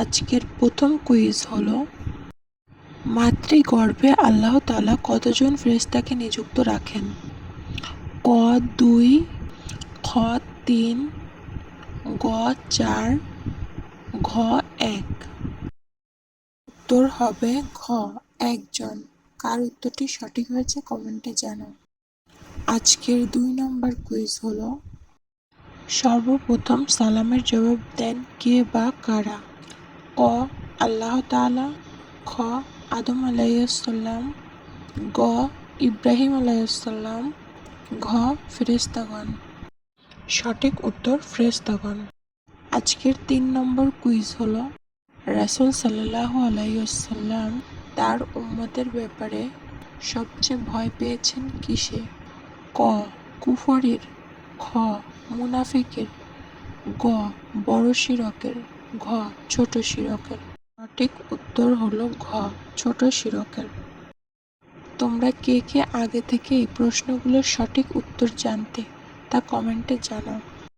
আজকের প্রথম কুইজ হলো, মাতৃগর্ভে আল্লাহ তাআলা কতজন ফেরেশতাকে নিযুক্ত রাখেন? ক 2, খ 3, গ 4, ঘ 1। উত্তর হবে ঘ 1জন। কার উত্তরটি সঠিক হয়েছে কমেন্টে জানাও। আজকের 2 নম্বর কুইজ হলো, সর্বপ্রথম সালামের জবাব দেন কে বা কারা? ক আল্লাহ তাআলা, খ আদম আলাইহিসসালাম, গ ইব্রাহিম আলাইহিসসালাম, ঘ ফেরেশতাগণ। সঠিক উত্তর ফেরেশতাগণ। আজকের 3 নম্বর কুইজ হলো, রাসূল সাল্লাল্লাহু আলাইহি ওয়াসাল্লাম তার উম্মতের ব্যাপারে সবচেয়ে ভয় পেয়েছেন কিসে? ক কুফরীর, খ মুনাফিকের, গ বড় শিরকের, ঘ ছোট শিরকের। সঠিক উত্তর হলো ঘ ছোট শিরকের। তোমরা কে কে আগে থেকে এই প্রশ্নগুলোর সঠিক উত্তর জানতে তা কমেন্টে জানাও।